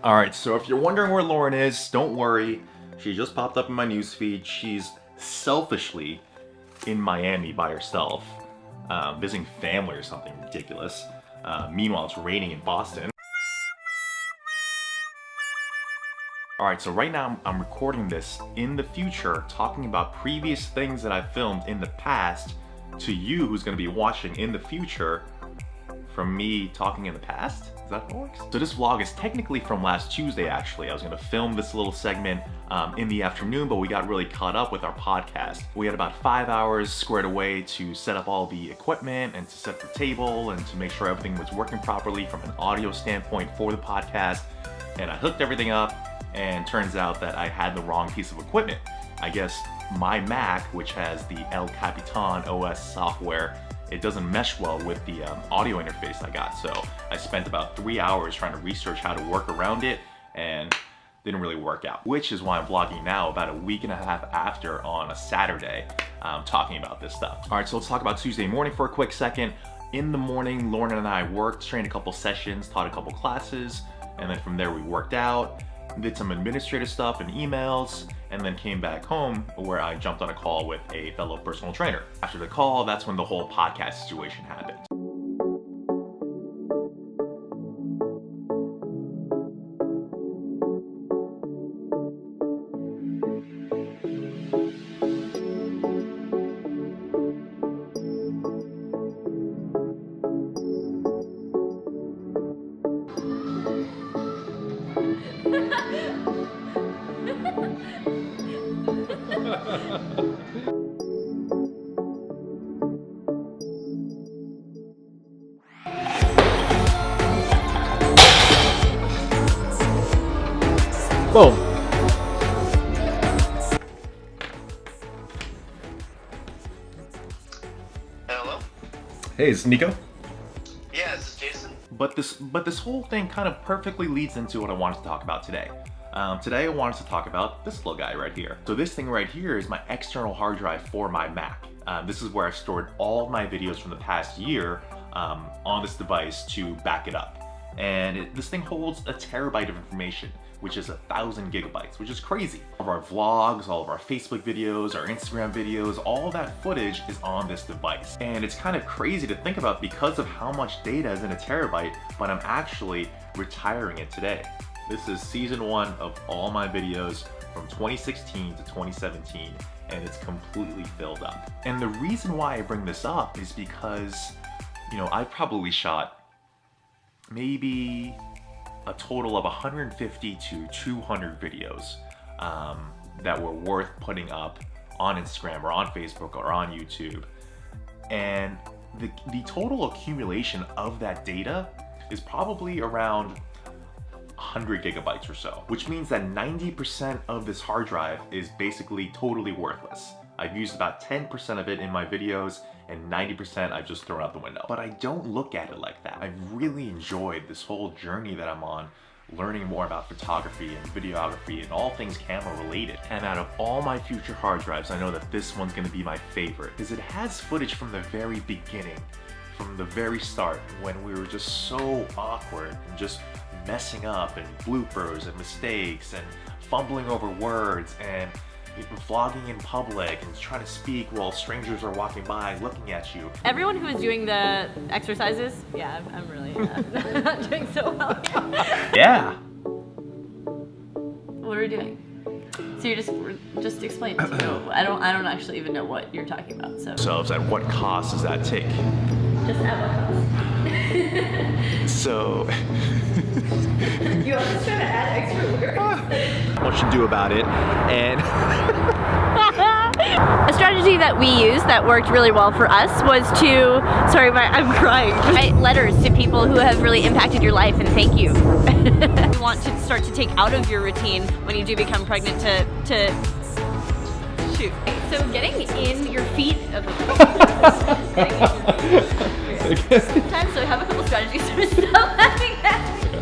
Alright, so if you're wondering where Lauren is, don't worry. She just popped up in my newsfeed. She's selfishly in Miami by herself, visiting family or something ridiculous. Meanwhile, it's raining in Boston. Alright, so right now I'm recording this in the future, talking about previous things that I've filmed in the past to you who's going to be watching in the future from me talking in the past. Is that how it works? So this vlog is technically from last Tuesday, actually. I was gonna film this little segment in the afternoon, but we got really caught up with our podcast. We had about 5 hours squared away to set up all the equipment and to set the table and to make sure everything was working properly from an audio standpoint for the podcast. And I hooked everything up, and turns out that I had the wrong piece of equipment. I guess my Mac, which has the El Capitan OS software, it doesn't mesh well with the audio interface I got. So I spent about 3 hours trying to research how to work around it, and didn't really work out. Which is why I'm vlogging now about a week and a half after on a Saturday, talking about this stuff. All right, so let's talk about Tuesday morning for a quick second. In the morning, Lauren and I worked, trained a couple sessions, taught a couple classes, and then from there we worked out, did some administrative stuff and emails, and then came back home where I jumped on a call with a fellow personal trainer. After the call, that's when the whole podcast situation happened. Boom. Hello? Hey, is this Nico? Yeah, is this Jason? But this whole thing kind of perfectly leads into what I wanted to talk about today. Today I wanted to talk about this little guy right here. So this thing right here is my external hard drive for my Mac. This is where I've stored all my videos from the past year on this device to back it up. And this thing holds a terabyte of information, which is 1,000 gigabytes, which is crazy. All of our vlogs, all of our Facebook videos, our Instagram videos, all that footage is on this device. And it's kind of crazy to think about because of how much data is in a terabyte, but I'm actually retiring it today. This is season 1 of all my videos from 2016 to 2017, and it's completely filled up. And the reason why I bring this up is because, you know, I probably shot maybe a total of 150 to 200 videos that were worth putting up on Instagram or on Facebook or on YouTube. And the total accumulation of that data is probably around 100 gigabytes or so, which means that 90% of this hard drive is basically totally worthless. I've used about 10% of it in my videos, and 90% I've just thrown out the window. But I don't look at it like that. I've really enjoyed this whole journey that I'm on, learning more about photography and videography and all things camera related. And out of all my future hard drives, I know that this one's gonna be my favorite because it has footage from the very beginning, from the very start, when we were just so awkward and just messing up, and bloopers and mistakes and fumbling over words and vlogging in public and trying to speak while strangers are walking by looking at you. Everyone who is doing the exercises, yeah, I'm really not doing so well. Yeah. What are we doing? So you're just explain to me. I don't actually even know what you're talking about. So at what cost does that take? Just at what cost? So You always trying to add extra words. what you do about it, and a strategy that we used that worked really well for us was to, I'm crying. Write letters to people who have really impacted your life and thank you. You want to start to take out of your routine when you do become pregnant to shoot. So getting in your feet. Sometimes, so I have a couple strategies to stop laughing at me.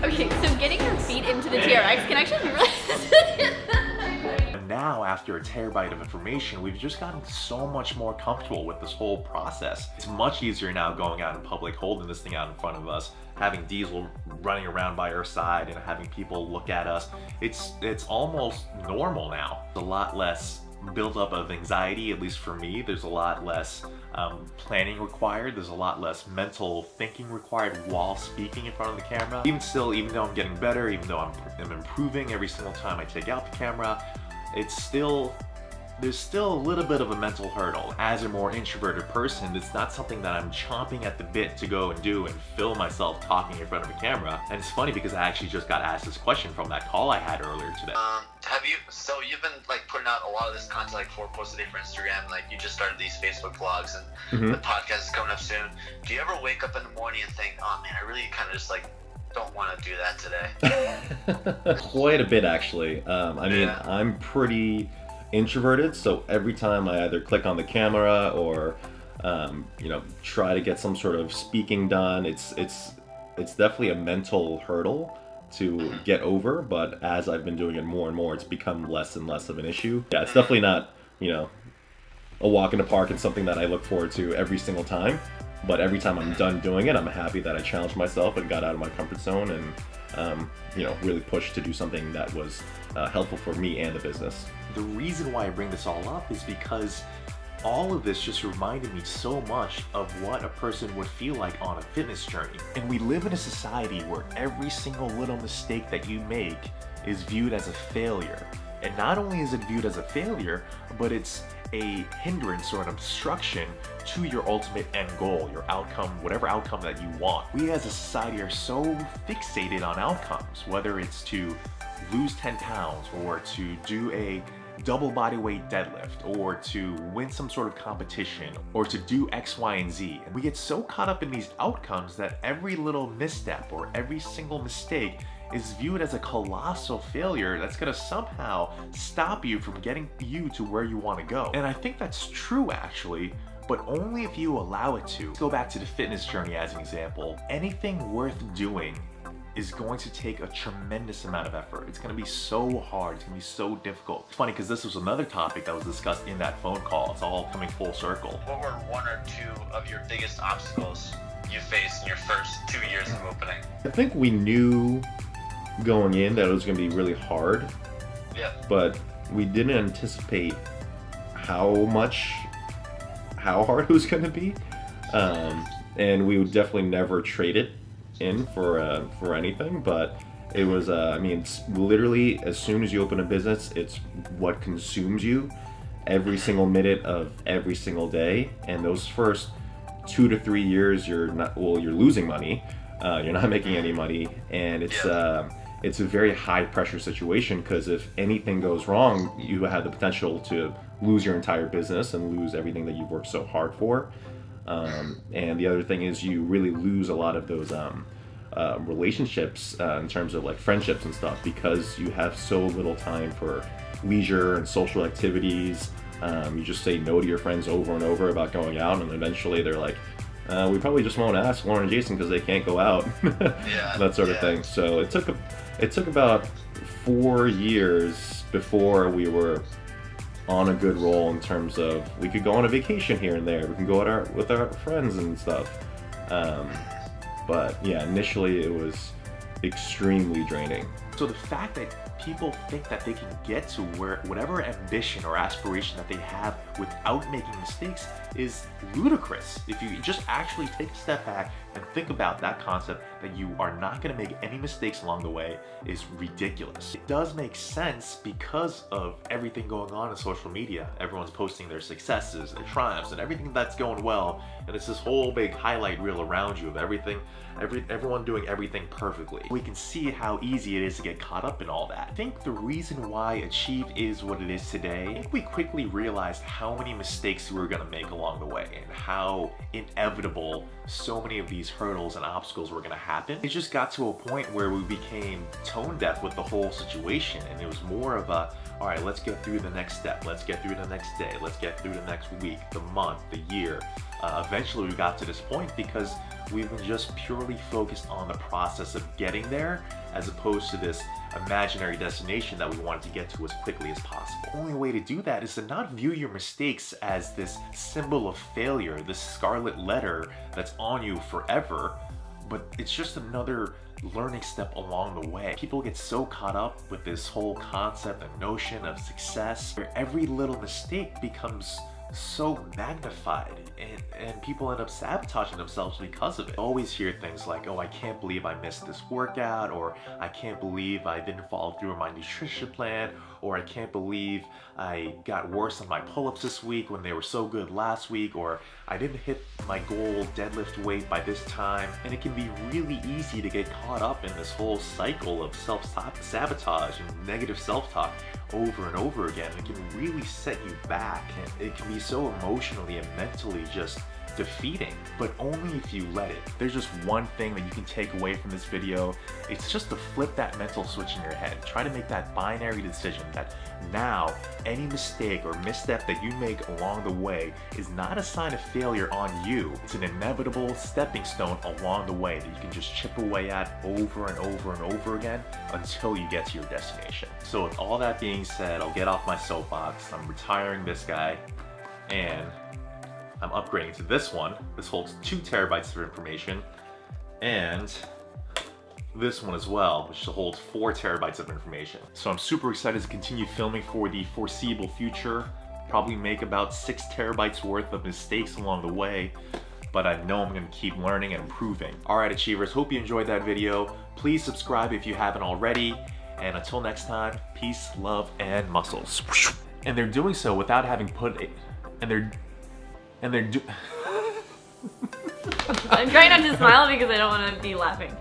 Okay, so getting your feet into the TRX can actually be really now after a terabyte of information, we've just gotten so much more comfortable with this whole process. It's much easier now going out in public, holding this thing out in front of us, having Diesel running around by our side and having people look at us. It's almost normal now. A lot less buildup of anxiety, at least for me. There's a lot less planning required. There's a lot less mental thinking required while speaking in front of the camera. Even though I'm getting better, even though I'm improving every single time I take out the camera, there's still a little bit of a mental hurdle. As a more introverted person, it's not something that I'm chomping at the bit to go and do and fill myself talking in front of a camera. And it's funny because I actually just got asked this question from that call I had earlier today. So you've been like putting out a lot of this content, like 4 posts a day for Instagram, like you just started these Facebook vlogs and the podcast is coming up soon. Do you ever wake up in the morning and think, oh man, I really kind of just like don't want to do that today? Quite a bit actually. I mean, I'm pretty introverted, so every time I either click on the camera or try to get some sort of speaking done, it's definitely a mental hurdle to get over, but as I've been doing it more and more, it's become less and less of an issue. Yeah, it's definitely not a walk in the park and something that I look forward to every single time, but every time I'm done doing it, I'm happy that I challenged myself and got out of my comfort zone and really pushed to do something that was helpful for me and the business. The reason why I bring this all up is because all of this just reminded me so much of what a person would feel like on a fitness journey. And we live in a society where every single little mistake that you make is viewed as a failure. And not only is it viewed as a failure, but it's a hindrance or an obstruction to your ultimate end goal, your outcome, whatever outcome that you want. We as a society are so fixated on outcomes, whether it's to lose 10 pounds or to do a double body weight deadlift or to win some sort of competition or to do X, Y, and Z. And we get so caught up in these outcomes that every little misstep or every single mistake is viewed as a colossal failure that's gonna somehow stop you from getting you to where you wanna go. And I think that's true actually, but only if you allow it to. Let's go back to the fitness journey as an example. Anything worth doing is going to take a tremendous amount of effort. It's gonna be so hard, it's gonna be so difficult. It's funny because this was another topic that was discussed in that phone call. It's all coming full circle. What were 1 or 2 of your biggest obstacles you faced in your first 2 years of opening? I think we knew going in that it was gonna be really hard, but we didn't anticipate how hard it was gonna be. And we would definitely never trade it in for anything, but it was it's literally as soon as you open a business, it's what consumes you every single minute of every single day. And those first 2 to 3 years, you're losing money, you're not making any money, and it's a very high pressure situation because if anything goes wrong, you have the potential to lose your entire business and lose everything that you've worked so hard for. And the other thing is you really lose a lot of those relationships in terms of like friendships and stuff because you have so little time for leisure and social activities. You just say no to your friends over and over about going out, and eventually they're like, we probably just won't ask Lauren and Jason because they can't go out. That sort of thing. So it took about 4 years before we were on a good roll in terms of we could go on a vacation here and there. We can go out with our friends and stuff. But yeah, initially it was extremely draining. So the fact that people think that they can get to whatever ambition or aspiration that they have without making mistakes is ludicrous. If you just actually take a step back and think about that concept that you are not going to make any mistakes along the way is ridiculous. It does make sense because of everything going on in social media. Everyone's posting their successes, their triumphs, and everything that's going well, and it's this whole big highlight reel around you of everyone doing everything perfectly. We can see how easy it is to get caught up in all that. I think the reason why Achieve is what it is today, I think we quickly realized how many mistakes we were going to make along the way and how inevitable so many of these hurdles and obstacles were going to happen. It just got to a point where we became tone deaf with the whole situation, and it was more of a, all right, let's get through the next step, let's get through the next day, let's get through the next week, the month, the year. Eventually we got to this point because we've been just purely focused on the process of getting there as opposed to this imaginary destination that we wanted to get to as quickly as possible. The only way to do that is to not view your mistakes as this symbol of failure, this scarlet letter that's on you forever, but it's just another learning step along the way. People get so caught up with this whole concept and notion of success where every little mistake becomes so magnified and people end up sabotaging themselves because of it. I always hear things like, oh, I can't believe I missed this workout, or I can't believe I didn't follow through on my nutrition plan, or I can't believe I got worse on my pull-ups this week when they were so good last week, or I didn't hit my goal deadlift weight by this time. And it can be really easy to get caught up in this whole cycle of self-sabotage and negative self-talk over and over again. It can really set you back, and it can be so emotionally and mentally just defeating, but only if you let it. There's just one thing that you can take away from this video. It's just to flip that mental switch in your head. Try to make that binary decision that now any mistake or misstep that you make along the way is not a sign of failure on you. It's an inevitable stepping stone along the way that you can just chip away at over and over and over again until you get to your destination. So with all that being said, I'll get off my soapbox. I'm retiring this guy and I'm upgrading to this one. This holds 2 terabytes of information, and this one as well, which holds 4 terabytes of information. So I'm super excited to continue filming for the foreseeable future. Probably make about 6 terabytes worth of mistakes along the way, but I know I'm gonna keep learning and improving. All right, Achievers, hope you enjoyed that video. Please subscribe if you haven't already, and until next time, peace, love, and muscles. And they're doing so without having put it, and they're I'm trying not to smile because I don't want to be laughing.